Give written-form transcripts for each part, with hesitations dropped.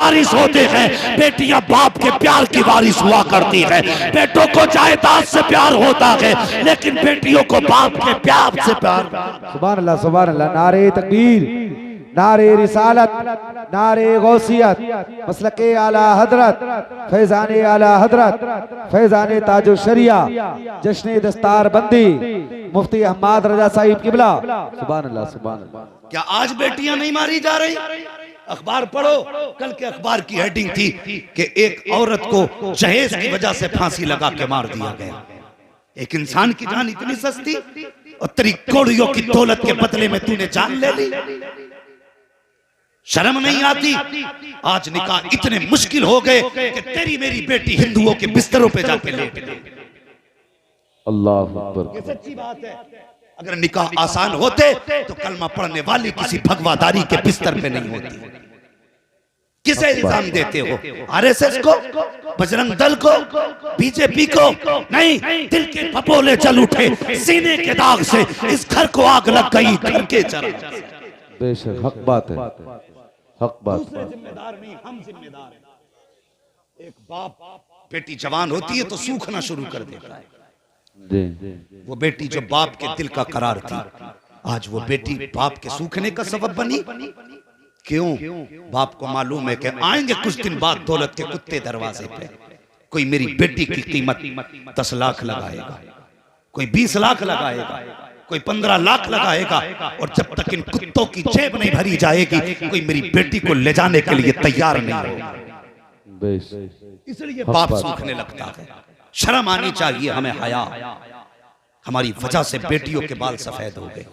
वारिस होते हैं, बेटियां बाप के प्यार की वारिस हुआ करती है। बेटों को जायदाद से प्यार होता है, लेकिन बेटियों को बाप के प्यार से प्यार। सुभान अल्लाह, सुभान अल्लाह। नारे तकबीर, नारे रिसालत, नारे गौसियत, मसलके आला हजरत, फैजाने आला हजरत, फैजाने ताजो शरिया, जश्न दस्तार बंदी, मुफ्ती अहमद रजा साहिब किबला। सुभान अल्लाह, सुभान अल्लाह। क्या आज बेटियां नहीं मारी जा रही? अखबार पढ़ो, कल के अखबार की हेडिंग थी कि एक औरत को जहेज की वजह से फांसी लगा के मार दिया गया। एक इंसान की जान इतनी सस्ती, और तेरी कौड़ियों की दौलत के बदले में तूने जान ले ली। शर्म नहीं आती? आज निकाह इतने मुश्किल हो गए कि तेरी मेरी बेटी हिंदुओं के बिस्तरों पे जाके लेट गई। अल्लाह अकबर। ये सच्ची बात है। अगर निकाह आसान होते तो कलमा पढ़ने वाली किसी भगवादारी के बिस्तर पे नहीं होती। किसे इल्जाम देते हो? आरएसएस को, बजरंग दल को, बीजेपी को? नहीं, दिल के फपोले जल उठे, सीने के दाग से इस घर को आग लग गई। घर के चरा बेशक हक बात है, हक बात। दूसरे जिम्मेदार नहीं, हम जिम्मेदार हैं। एक बाप बेटी जवान होती है तो सूखना शुरू कर देता है। वो बेटी जो बाप के दिल का करार थी, आज वो बेटी बाप के सूखने का सबब बनी। क्यों? बाप को मालूम है कि आएंगे कुछ दिन बाद दौलत के कुत्ते दरवाजे पे। कोई मेरी बेटी की कीमत 10 लाख लगाएगा, कोई 20 लाख लगाएगा, कोई 15 लाख लगाएगा, और जब तक इन कुत्तों की जेब नहीं भरी जाएगी, कोई मेरी बेटी को ले जाने के लिए तैयार नहीं होगा। इसलिए बाप सूखने लगता है। शर्म आनी चाहिए हमें, हया। हमारी वजह से बेटियों के बाल सफेद हो गए।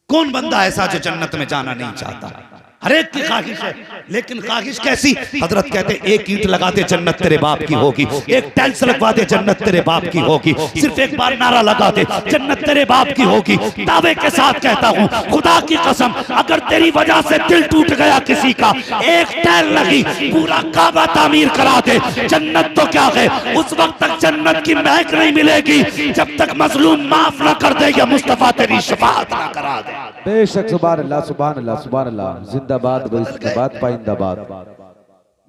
कौन बंदा ऐसा जो जन्नत में जाना नहीं चाहता? हर एक की ख्वाहिश है, लेकिन ख्वाहिश कैसी? हजरत कहते एक ईंट लगा दे जन्नत तेरे बाप की होगी, एक टाइल्स लगवा दे जन्नत तेरे बाप की होगी, सिर्फ एक बार नारा लगा दे जन्नत तेरे बाप की होगी। दावे के साथ कहता हूँ, खुदा की कसम, अगर तेरी वजह से दिल टूट गया किसी का, एक टाइल लगी, पूरा काबा तामीर करा दे, जन्नत तो क्या है, उस वक्त तक जन्नत की महक नहीं मिलेगी जब तक मजलूम माफ ना कर दे या मुस्तफा तेरी शफाअत ना करा दे। बेशक सुभान अल्लाह, सुभान अल्लाह, सुभान अल्लाह। जिंदाबाद जिंदाबाद पाइंदाबाद।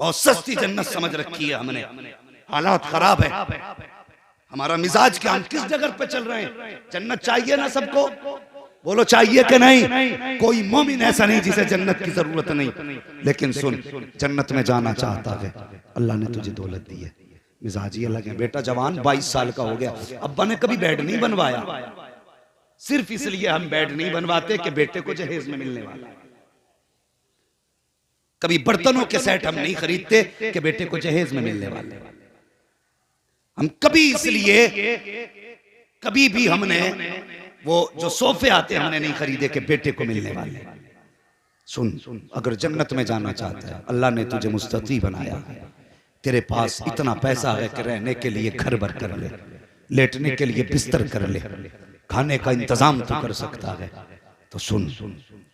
बहुत सस्ती जन्नत समझ रखी है हमने। हालात खराब है, हमारा मिजाज क्या, हम किस जगह पे चल रहे हैं? जन्नत चाहिए ना सबको? बोलो चाहिए कि नहीं? कोई मोमिन ऐसा नहीं जिसे जन्नत की जरूरत नहीं। लेकिन सुन, जन्नत में जाना चाहता है, अल्लाह ने तुझे दौलत दी है, मिजाज ये लगे। बेटा जवान 22 साल का हो गया, अब्बा ने कभी बेड नहीं बनवाया। सिर्फ इसलिए हम बेड नहीं बनवाते कि बेटे को जहेज में मिलने वाला। कभी बर्तनों के सेट हम नहीं खरीदते कि बेटे को जहेज में मिलने वाले। हम कभी इसलिए कभी भी हमने वो जो सोफे आते हमने नहीं खरीदे कि बेटे को मिलने वाले। सुन, अगर जन्नत में जाना चाहता है, अल्लाह ने तुझे मुस्तती बनाया है, तेरे पास इतना पैसा है कि रहने के लिए घर भर कर ले, लेटने के लिए बिस्तर कर ले, खाने का इंतजाम तो कर सकता है। तो सुन,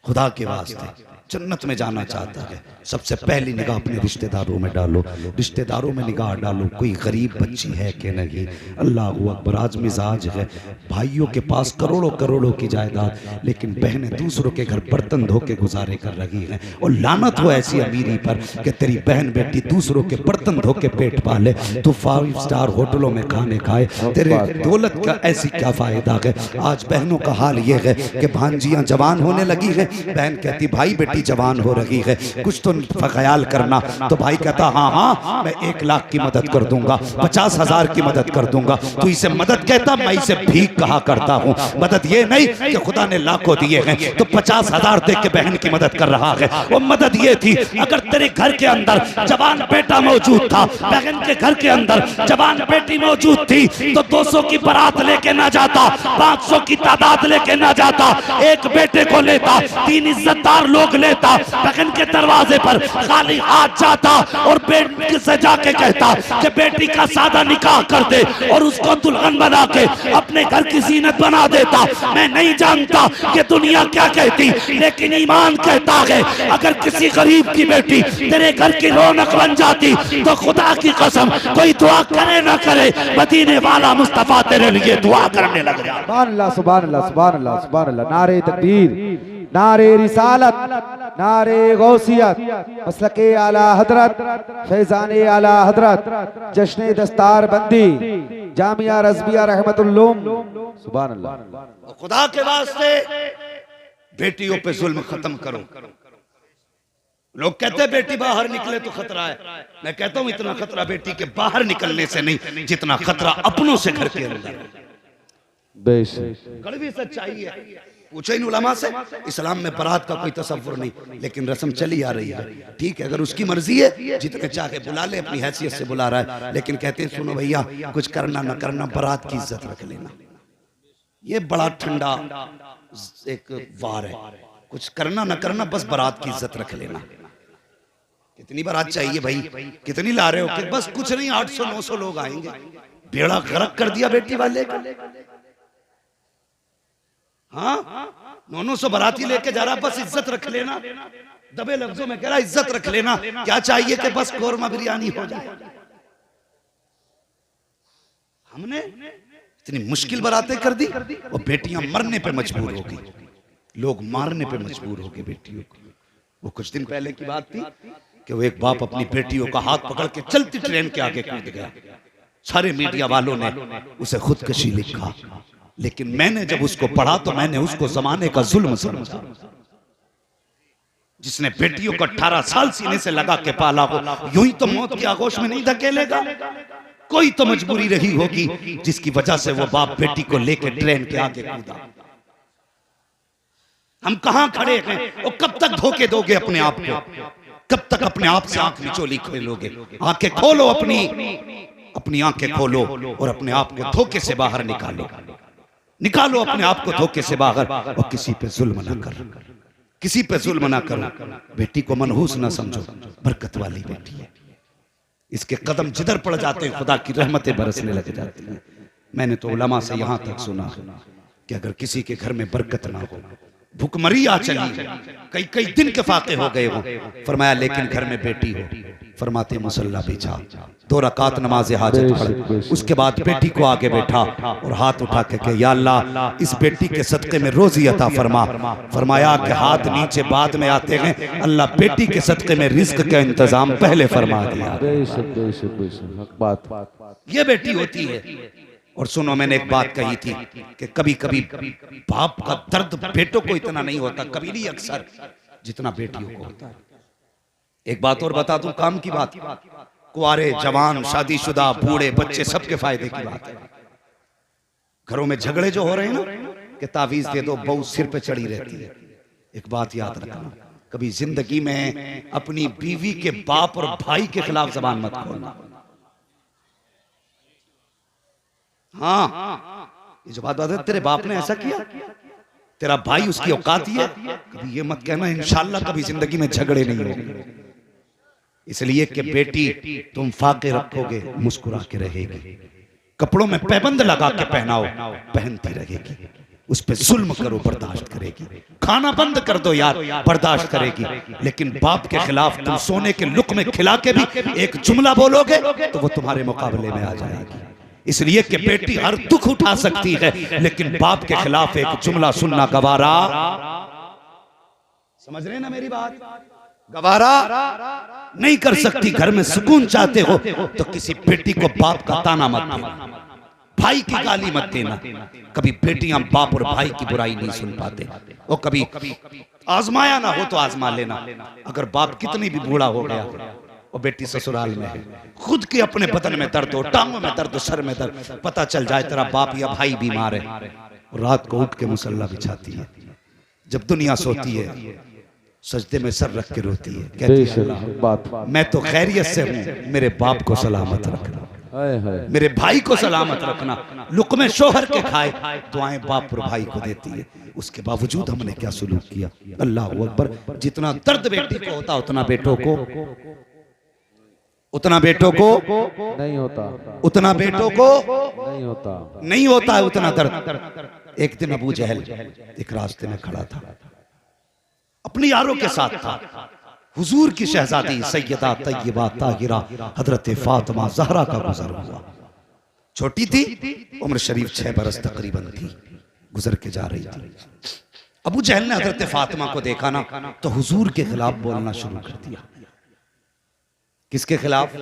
खुदा के वास्ते जन्नत में जाना चाहता है, सबसे पहली निगाह अपने रिश्तेदारों में डालो, रिश्तेदारों में निगाह डालो, कोई गरीब बच्ची है कि नहीं। अल्लाह अकबर। आज मिजाज है, भाइयों के पास करोड़ों करोड़ों की जायदाद, लेकिन बहनें दूसरों के घर बर्तन धो के गुजारे कर रही हैं। और लानत हो ऐसी अमीरी पर कि तेरी बहन बेटी दूसरों के बर्तन धो के पेट पाले, तो 5 स्टार होटलों में खाने खाए, तेरे दौलत का ऐसी क्या फायदा है। आज बहनों का हाल ये है कि भांजियां जवान होने लगी है, बहन कहती भाई बेटी जवान हो रही है, कुछ तो ख्याल करना। तो भाई कहता हाँ हाँ मैं 1 लाख की मदद कर दूंगा, 50,000 की मदद कर दूंगा। तो इसे मदद कहता, मैं इसे भीख कहा करता हूँ। मदद ये नहीं कि खुदा ने लाखों दिए हैं तो 50,000 दे के बहन की मदद कर रहा है। वो मदद ये थी, अगर तेरे घर के अंदर जवान बेटा मौजूद था, बहन के घर के अंदर जवान बेटी मौजूद थी, तो 200 की बारात लेके ना जाता, 500 की तादाद लेके ना जाता, एक बेटे को लेता, 3 इज्जतदार लोग लेता, बहन के दरवाजे पर खाली हाथ जाता और बेटी से जाके कहता कि बेटी का सादा निकाह कर दे और उसको दुल्हन बना के अपने घर की जीनत बना देता। मैं नहीं जानता कि दुनिया क्या कहती, लेकिन ईमान कहता है अगर किसी गरीब की बेटी तेरे घर की रौनक बन जाती तो खुदा की कसम कोई दुआ करे ना करे, मदीने वाला मुस्तफा तेरे लिए दुआ करने लग जाता। सुभान अल्लाह, सुभान अल्लाह, सुभान अल्लाह, सुभान अल्लाह। नारे तकबीर, नारे रिसालत, नारे गौसियत, मसलके आला हजरत, फैजान आला हजरत, जश्न दस्तार बंदी, जामिया रज़विया रहमतुल्लूम। सुभान अल्लाह। खुदा के वास्ते बेटियों पे जुल्म खत्म करो। लोग कहते हैं बेटी बाहर निकले तो खतरा है। मैं कहता हूं इतना खतरा बेटी के बाहर निकलने से नहीं, जितना खतरा अपनों से घर के अंदर। बेशक कड़वी सच्चाई है। पूछो इन उलमा से, इस्लाम में बारात का कोई तसव्वुर नहीं, लेकिन रस्म चली आ रही है। ठीक है, अगर उसकी मर्जी है जितने चाहे बुला ले, अपनी हैसियत से बुला रहा है, लेकिन कहते हैं सुनो भैया कुछ करना ना करना, बारात की इज्जत रख लेना। ये बड़ा ठंडा एक वार है। कुछ करना ना करना, बस बारात की इज्जत रख लेना। कितनी बारात चाहिए भाई, कितनी ला रहे हो? कि बस कुछ नहीं, 800-900 लोग आएंगे। बेड़ा गर्क कर दिया बेटी वाले का। हाँ, 900 बाराती लेके जा रहा, बस इज्जत रख लेना। दबे लफ्जों में कह रहा इज्जत रख लेना। क्या चाहिए कि बस कोरमा बिरयानी हो जाए। हमने इतनी मुश्किल बारातें कर दी और बेटियां मरने पे मजबूर हो गई, लोग मारने पे मजबूर हो गए बेटियों को। वो कुछ दिन पहले की बात थी कि वो एक बाप अपनी बेटियों का हाथ पकड़ के चलती ट्रेन के आगे कूद गया। सारे मीडिया वालों ने उसे खुदकशी लिखा, लेकिन मैंने जब उसको पढ़ा तो मैंने उसको जमाने का जुल्म समझा। जिसने बेटियों को 18 साल सीने से लगा के पाला हो, यूं ही तो मौत की आगोश में नहीं धकेलेगा। कोई तो मजबूरी रही होगी जिसकी वजह से वो बाप बेटी को लेकर ट्रेन के आगे कूदा। हम कहां खड़े हैं और कब तक धोखे दोगे अपने आप को? कब तक अपने आप से आंख निचोली खोलोगे? आंखें खोलो, अपनी आंखें खोलो और अपने आप को धोखे से बाहर निकालो अपने आप को धोखे से बाहर। और किसी पे जुल्म ना करो, किसी पे जुल्म ना करो। बेटी को मनहूस ना समझो, बरकत वाली बेटी है। इसके कदम जिधर पड़ जाते हैं खुदा की रहमतें बरसने लग जाती हैं। मैंने तो उलमा से यहां तक सुना कि अगर किसी के घर में बरकत ना हो, भुखमरी आ चली, कई दिन के फाके हो गए हो, फरमाया लेकिन घर में बेटी हो, फरमाते मुसल्ला बिछा, 2 रकात नमाज हाजत पढ़, उसके बाद बेटी को आगे बैठा और हाथ उठा के कहा या अल्लाह इस बेटी के सदके में रोजी अता फरमा। फरमाया कि हाथ नीचे बाद में आते हैं, अल्लाह बेटी के सदके में रिज्क का इंतजाम पहले फरमा दिया। ये बेटी होती है। और सुनो, मैंने एक बात कही थी कि कभी कभी बाप का दर्द बेटों को इतना नहीं होता, कभी नहीं अक्सर, जितना बेटियों को होता है। एक बात और बता दूं, काम की बात, कुआरे जवान शादीशुदा बूढ़े बच्चे सबके फायदे की बात है। घरों में झगड़े जो हो रहे हैं ना कि तावीज दे दो, बहू सिर पे चढ़ी रहती है। एक बात याद रखना, कभी जिंदगी में अपनी बीवी के बाप और भाई के खिलाफ जबान मत खोलना। हाँ, ये जो बात है, तेरे बाप ने ऐसा किया, तेरा भाई उसकी औकात ही है, कभी ये मत कहना इंशाल्लाह कभी जिंदगी में झगड़े नहीं होंगे। इसलिए कि बेटी तुम फाके रखोगे मुस्कुरा के रहेगी, कपड़ों में पैबंद लगा के पहनाओ पहनती रहेगी, उस पे जुल्म करो बर्दाश्त करेगी, खाना बंद कर दो यार बर्दाश्त करेगी। लेकिन बाप के खिलाफ तुम सोने के लुक़मे खिला के भी एक जुमला बोलोगे तो वो तुम्हारे मुकाबले में आ जाएगी। इसलिए कि बेटी हर दुख उठा सकती है, लेकिन बाप के खिलाफ एक जुमला सुनना गवारा, समझ रहे ना मेरी बात, गवारा नहीं कर सकती। घर में सुकून चाहते हो तो किसी बेटी को बाप का ताना मत देना, भाई की गाली मत देना। कभी बेटियां बाप और भाई की बुराई नहीं सुन पाते। और कभी आजमाया ना हो तो आजमा लेना। अगर बाप कितनी भी बूढ़ा हो गया और बेटी ससुराल में है, खुद के अपने बदन में दर्द हो, टांगों में दर्द, सर में दर्द, पता चल जाए तेरा बाप या भाई बीमार है, और रात को उठ के मुसल्ला बिछाती है, जब दुनिया सोती है सजदे में सर रख के रोती है, कहती है मैं तो खैरियत से हूँ, मेरे बाप को सलामत रखना, मेरे भाई को सलामत रखना। लुक़मे शोहर के खाए, दुआएं बाप और भाई को देती है। उसके बावजूद हमने क्या सुलूक किया। अल्लाह अकबर। जितना दर्द बेटी को होता उतना बेटों को नहीं होता, उतना बेटों को नहीं होता है उतना दर्द। एक दिन अबू जहल एक रास्ते में खड़ा था, अपने यारों के साथ था। हुजूर की शहजादी सैयदा तैयबा ताहिरा हजरत फातिमा ज़हरा का गुजर हुआ। छोटी थी, उम्र शरीफ 6 बरस तकरीबन थी, गुजर के जा रही थी। अबू जहल ने हजरत फातिमा को देखा ना तो हुजूर के खिलाफ बोलना शुरू कर दिया। किसके खिलाफ?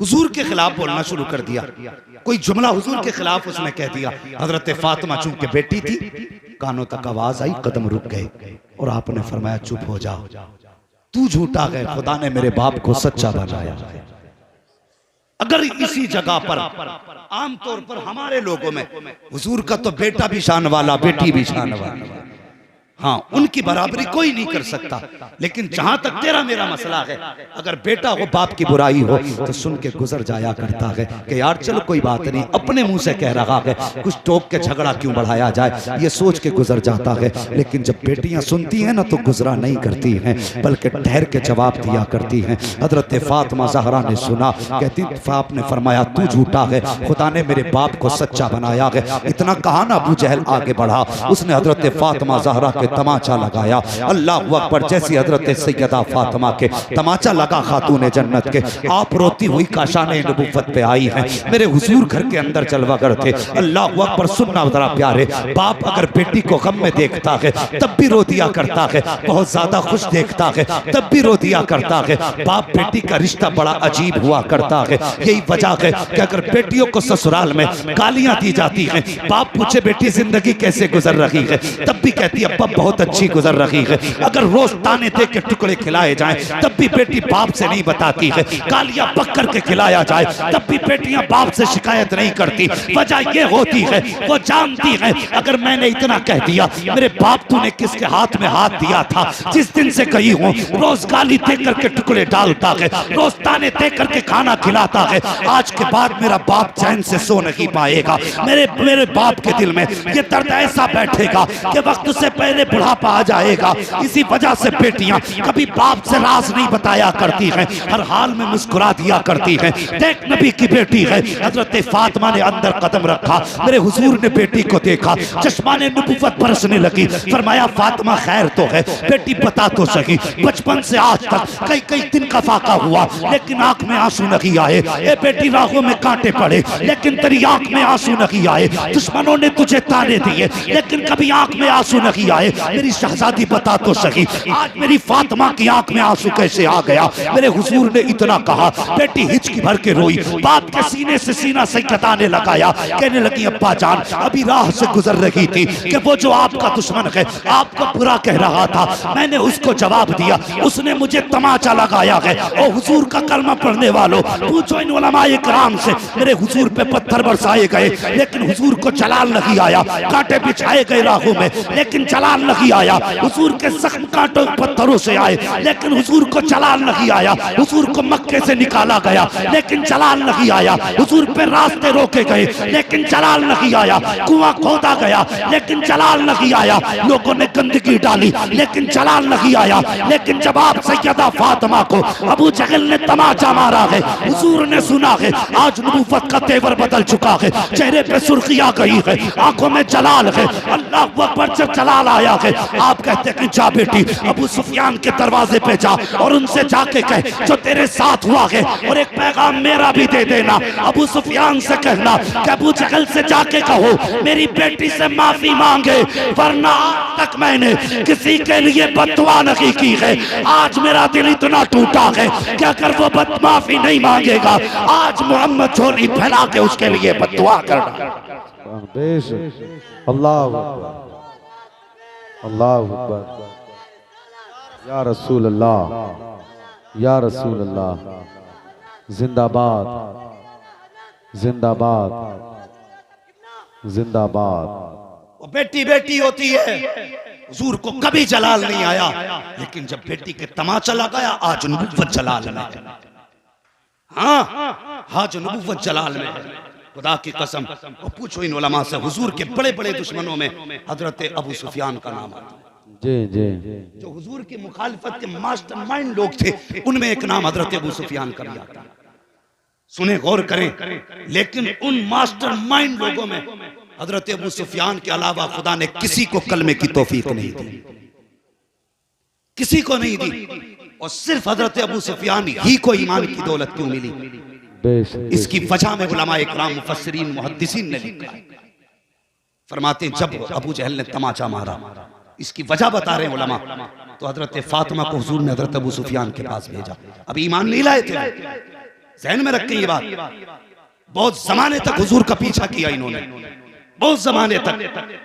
हुजूर के खिलाफ बोलना शुरू कर दिया। कोई जुमला हुजूर के खिलाफ उसने कह दिया। हजरत फातिमा चूंकि बेटी थी, कानों तक आवाज आई, कदम रुक गए और आपने फरमाया चुप हो जा, तू झूठा है, खुदा ने मेरे बाप को सच्चा बनाया। अगर इसी जगह पर आमतौर पर हमारे लोगों में हुजूर का तो बेटा भी शान वाला, बेटी भी शान वाला, हाँ उनकी बराबरी कोई नहीं कर सकता। लेकिन जहां तक तेरा मेरा मसला है, अगर बेटा हो बाप की बुराई हो तो सुन के गुजर जाया करता है कि यार चलो कोई बात नहीं, अपने मुंह से कह रहा है, कुछ टोक के झगड़ा क्यों बढ़ाया जाए, ये सोच के गुजर जाता है। लेकिन जब बेटियां सुनती हैं ना तो गुजरा नहीं करती हैं, बल्कि ठहर के जवाब दिया करती हैं। हजरत फातिमा ज़हरा ने सुना, कहती आपने फरमाया तू झूठा है, खुदा ने मेरे बाप को सच्चा बनाया है। इतना कहा ना अबू जहल आगे बढ़ा, उसने हजरत फातिमा ज़हरा के तमाचा लगाया। अल्लाह अकबर। जैसी हजरत सैयदा फातिमा के तमाचा लगा खातून जन्नत के, आप रोती हुई काशाने नबुव्वत पे आई हैं। मेरे हुजूर घर के अंदर जलवागर थे। अल्लाह अकबर। सुनना जरा प्यारे, बाप अगर बेटी को गम में देखता है तब भी रो दिया करता है, बहुत ज्यादा खुश देखता है तब भी रो दिया करता है। बाप बेटी का रिश्ता बड़ा अजीब हुआ करता है। यही वजह है कि अगर बेटियों को ससुराल में गालियां दी जाती हैं, बाप पूछे बेटी जिंदगी कैसे गुजर रही है, तब भी कहती है बहुत अच्छी गुजर रही है। अगर रोज ताने दे के टुकड़े खिलाए जाएं तब भी बेटी बाप से नहीं बताती है। गालियां पक कर के खिलाया जाए तब भी बेटियां बाप से शिकायत नहीं करती। वजह ये होती है वो जानती है अगर मैंने इतना कह दिया, मेरे बाप तूने किसके हाथ में हाथ दिया था, जिस दिन से गई हूँ रोज गाली दे करके टुकड़े डालता है, रोज ताने दे करके खाना खिलाता है। आज के बाद मेरा बाप चैन से सो नहीं पाएगा। मेरे बाप के दिल में ये दर्द ऐसा बैठेगा कि वक्त से पहले बुढ़ापा आ जाएगा। इसी वजह से बेटियां कभी बाप से राज नहीं बताया करती हैं, हर हाल में मुस्कुरा दिया करती हैं। देख नबी की बेटी है, हजरत फातिमा ने अंदर कदम रखा, मेरे हुजूर ने बेटी को देखा, चश्मा ने नबुव्वत बरसने लगी। फरमाया फातिमा खैर तो है, बेटी बता तो सही, बचपन से आज तक कई कई दिन का फाका हुआ लेकिन आंख में आंसू नहीं आए। ए बेटी राहों में कांटे पड़े लेकिन तेरी आंख में आंसू नहीं आए। दुश्मनों ने तुझे ताने दिए लेकिन कभी आंख में आंसू नहीं आए। मेरी शहजादी बता तो सही, आज मेरी फातिमा की आंख में आंसू कैसे आ गया। मेरे हुजूर ने इतना कहा, बेटी हिचकी भर के रोई, बाप के सीने से सीना सैकताने लगाया, कहने लगी अब्बा जान अभी राह से गुजर रही थी कि वो जो आपका दुश्मन है आपको बुरा कह रहा था, मैंने उसको जवाब दिया, उसने मुझे तमाचा लगाया है। और हुजूर का कलमा पढ़ने वालों पूछो इन उलमाए किराम से, मेरे हुजूर पे पत्थर बरसाए गए लेकिन हुजूर को जलाल नहीं आया, कांटे बिछाए गए राहों में लेकिन जलाल नहीं आया। हुजूर के जख्म कांटों पत्थरों से आए लेकिन हुजूर को जलाल नहीं आया। हुजूर को मक्के से निकाला गया लेकिन जलाल नहीं आया। हुजूर पे रास्ते रोके गए लेकिन जलाल नहीं आया। कुआं खोदा गया लेकिन जलाल नहीं आया। लोगों ने गंदगी डाली लेकिन जलाल नहीं आया। लेकिन जब आप सैयदा फातिमा को अबू जहल ने तमाचा मारा है, हुजूर ने सुना है आज नबूवत का तेवर बदल चुका है, चेहरे पे सुर्खी आ गई है, आंखों में जलाल है। अल्लाह अकबर जब जलाल आया है, आप कहते हैं जा बेटी अबू सुफियान के दरवाजे पे जा और उनसे जाके कह जो तेरे साथ हुआ है और एक पैगाम मेरा भी दे देना। अबू सुफियान से कहना कि अबू जहल से जाके कहो मेरी बेटी से माफी मांगे, वरना आज तक मैंने किसी के लिए बददुआ नहीं की है। आज मेरा दिल इतना टूटा है कि अगर वो माफी नहीं मांगेगा आज मोहम्मद झोली फैला के उसके लिए बददुआ करना। अल्लाह अल्लाह अकबर, या रसूल अल्लाह, या रसूल अल्लाह, जिंदाबाद जिंदाबाद जिंदाबाद। वो बेटी बेटी होती है, हुजूर को कभी जलाल नहीं आया लेकिन जब बेटी के तमाचा लगाया आज नबुव्वत जलाल में। हाँ आज नबुव्वत जलाल में है। खुदा की कसम और पूछो इन उलमा से, हुजूर के बड़े बड़े दुश्मनों में हजरत अबू सुफियान का नाम आता है। जी जी, जो हुजूर की मुखालिफत के मास्टरमाइंड लोग थे उनमें एक नाम हजरत अबू सुफियान का भी आता है। सुने गौर करें, लेकिन उन मास्टरमाइंड लोगों में हजरत अबू सुफियान के अलावा खुदा ने किसी को कलमे की तौफीक नहीं दी, किसी को नहीं दी। और सिर्फ हजरत अबू सुफियान ही को ईमान की दौलत क्यों मिली, इसकी वजह में उलमा इकराम मुफस्सिरीन मुहद्दिसीन ने लिखा है। फरमाते हैं जब अबू जहल ने तमाचा मारा, इसकी वजह बता रहे हैं उलमा, तो हजरत फातिमा को हुजूर ने हजरत अबू सुफियान के पास भेजा। अभी ईमान नहीं लाए थे, ज़हन में रखें ये बात। बहुत जमाने तक हुजूर का पीछा किया इन्होंने, बहुत जमाने तक,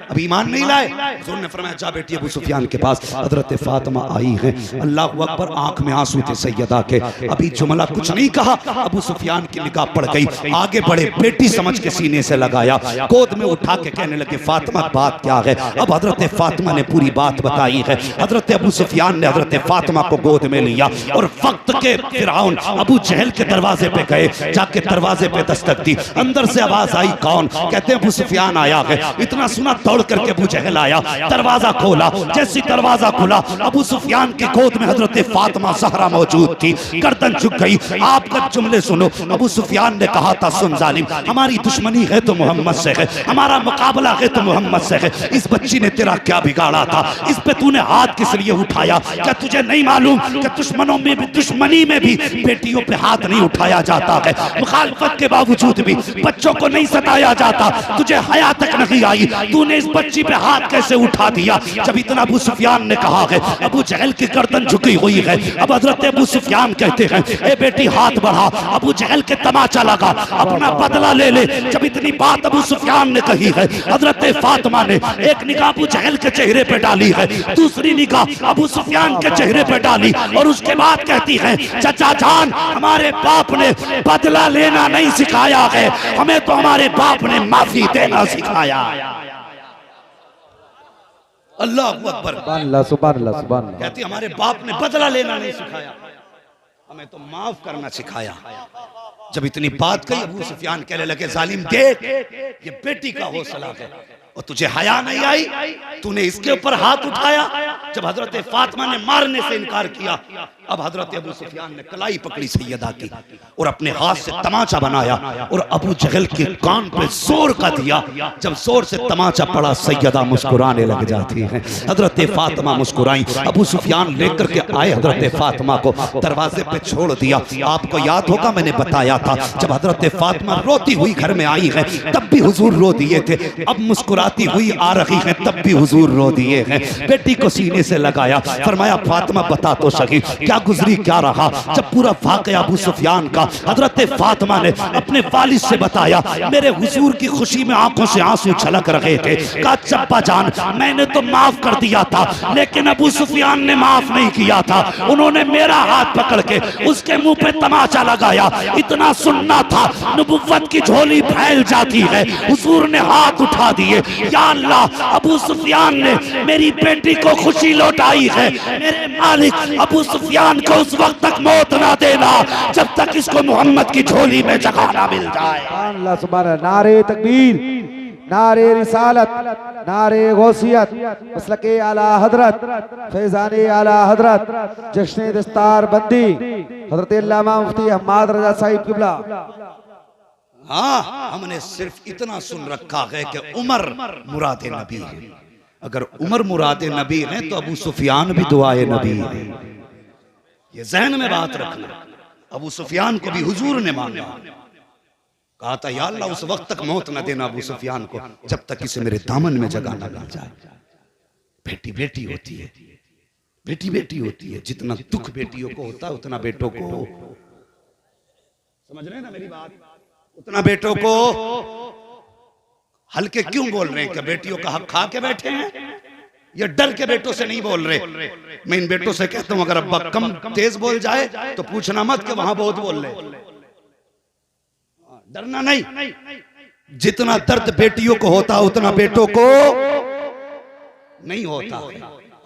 अब ईमान नहीं लाए। हुजूर ने फरमाया जा बेटी अबू सुफियान के पास, हजरत फातिमा आई है। अल्लाह अकबर, आंख में आंसू थे सैयदा के। अभी जुमला कुछ नहीं कहा, अबू सुफियान की निगाह पड़ गई, आगे बढ़े, बेटी समझ के सीने से लगाया, गोद में उठा के कहने लगे फातिमा बात क्या है। अब हजरत फातिमा ने पूरी बात बताई है। हजरत अबू सुफियान ने हजरत फातिमा को गोद में लिया और वक्त के फिरौन अबू जहल के दरवाजे पे गए, जाके दरवाजे पे दस्तक दी, अंदर से आवाज आई कौन? कहते हैं अबू सुफियान आया है। इतना सुना दौड़ करके अबू जहल आया, दरवाजा खोला, जैसी दरवाजा खुला अबू सुफियान की गोद में हजरत फातिमा ज़हरा मौजूद थी। गर्दन झुक गई। आपका जुमले सुनो, अबू सुफियान ने कहा था सुन जालिम, हमारी दुश्मनी है तो मोहम्मद से है, हमारा मुकाबला है तो मोहम्मद से है। इस बच्ची ने तेरा क्या बिगाड़ा था? इस पे तूने हाथ किस लिए उठाया? क्या तुझे नहीं मालूम कि दुश्मनों में भी, दुश्मनी में भी बेटियों पे हाथ नहीं उठाया जाता है? मुखालफत के बावजूद भी बच्चों को नहीं सताया जाता। तुझे हया तक नहीं आई, तूने इस बच्ची पे हाथ कैसे उठा दिया? जब इतना अबू सुफियान ने कहा है, अबू जहल की गर्दन झुकी हुई है। अब हजरत अबू सुफियान कहते हैं ए बेटी हाथ बढ़ा। अबू जहल के तमाचा लगा, अपना बदला ले ले। जब इतनी बात अबू सुफियान ने कही है, हजरत फातिमा ने एक निगाह अबू जहल के चेहरे पे डाली है, दूसरी निगाह अबू सुफियान के चेहरे पे डाली और उसके बाद कहती है चचा जान, हमारे बाप ने बदला लेना नहीं सिखाया है, हमें तो हमारे बाप ने माफी देना सिखाया। अल्लाह अकबर, सुभान अल्लाह, सुभान अल्लाह, सुभान अल्लाह। कहती हमारे बाप ने बदला लेना नहीं सिखाया, हमें तो माफ करना सिखाया। जब इतनी बात कही अबू सुफियान कहने लगे जालिम देख, ये बेटी का हौसला है और तुझे हया नहीं आई, तूने इसके ऊपर हाथ उठाया। जब हजरत फातिमा ने मारने से इनकार किया, अब हजरत अबू सुफियान ने कलाई पकड़ी सैयदा की और अपने हाथ से तमाचा बनाया और अबू जहल के कान पे जोर का दिया। जब जोर से तमाचा पड़ा, सैयदा मुस्कुराने लग जाती है। हजरत फातिमा मुस्कुराई। अबू सुफियान लेकर के आए हजरत फातिमा को, दरवाजे पे छोड़ दिया। आपको याद होगा मैंने बताया था, जब हजरत फातिमा रोती हुई घर में आई है तब भी हुजूर रो दिए थे, अब मुस्कुराती हुई आ रही है तब भी हुजूर रो दिए हैं। बेटी को सीने से लगाया, फरमाया फातिमा बता तो सही क्या गुजरी क्या रहा? जब पूरा वाकया अबू सुफियान का हजरत फातिमा ने अपने वालिद से बताया, मेरे हुजूर की खुशी में आंखों से आंसू छलक रहे थे। कहा चप्पा जान, मैंने तो माफ कर दिया था, लेकिन अबू सुफियान ने माफ नहीं किया था। उन्होंने मेरा हाथ पकड़ के उसके मुंह पे तमाचा लगाया। इतना सुनना था, नबुव्वत की झोली फैल जाती है। हुजूर ने हाथ उठा दिए, या अल्लाह अबू सुफियान ने मेरी बेटी को खुशी लौटाई है। मेरे मालिक अबू सुफियान को उस वक्त तक मौत ना देना जब तक इसको मोहम्मद की झोली में जगह ना मिल जाए। सुभान अल्लाह, सुभान अल्लाह। नारे तकबीर, नारे रिसालत, नारे गौसियत, मसलके आला हजरत, फैजाने आला हजरत, जश्न दस्तार बंदी हजरत अल्लामा मुफ्ती हम्माद रजा साहिब किबला। हाँ, हमने सिर्फ इतना सुन रखा है कि उमर मुराद नबी है। अगर उमर मुराद नबी है तो अबू सुफियान भी दुआए नबी है। ये जहन में बात रखना। अबू सुफियान को भी हुजूर ने मांगा, कहा था या अल्लाह उस वक्त तक मौत न देना अबू सुफियान को जब तक इसे मेरे दामन में जगह न मिल जाए। बेटी बेटी होती है, बेटी बेटी होती है। जितना दुख बेटियों को होता है उतना बेटों को, समझ रहे हैं ना मेरी बात, उतना बेटों को। हल्के क्यों बोल रहे हैं? क्या बेटियों का हक खा के बैठे हैं? ये डर के बेटों से नहीं बोल रहे। मैं इन बेटों से कहता हूं अगर अब्बा कम तेज बोल जाए तो पूछना मत कि वहां बहुत बोल रहे, डरना नहीं। जितना दर्द बेटियों को होता उतना बेटों को नहीं होता।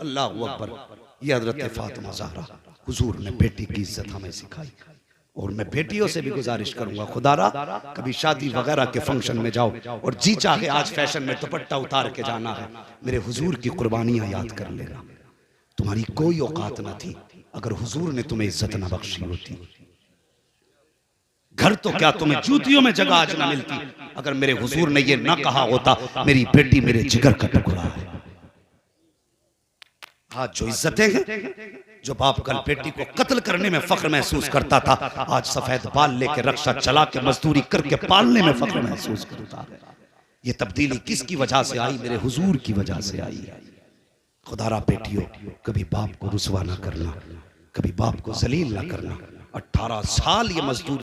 अल्लाह अकबर। ये हजरत फातिमा ज़हरा, हुजूर ने बेटी की इज्जत हमें सिखाई। और मैं बेटियों से भी गुजारिश करूंगा, खुदारा कभी शादी वगैरह के फंक्शन में जाओ और जी चाहे आज फैशन में दुपट्टा उतार के जाना है, मेरे हुजूर की कुर्बानियां याद कर लेना। तुम्हारी कोई औकात न थी अगर हुजूर ने तुम्हें इज्जत न बख्शी होती। घर तो क्या तुम्हें जूतियों में जगह आज न मिलती अगर मेरे हुजूर ने ये न कहा होता मेरी बेटी मेरे जिगर का टुकड़ा है। आज जो इज्जतें हैं, जो बाप कल बेटी को कत्ल करने में फख्र महसूस करता था, आज सफेद बाल लेके रक्षा चला के मजदूरी करके पालने में फख्र महसूस करता है। ये तब्दीली किसकी वजह से आई? मेरे हुजूर की वजह से आई। खुदारा बेटियों, कभी बाप को रुसवा ना करना, कभी बाप को जलील ना करना। 18 साल ये मजदूर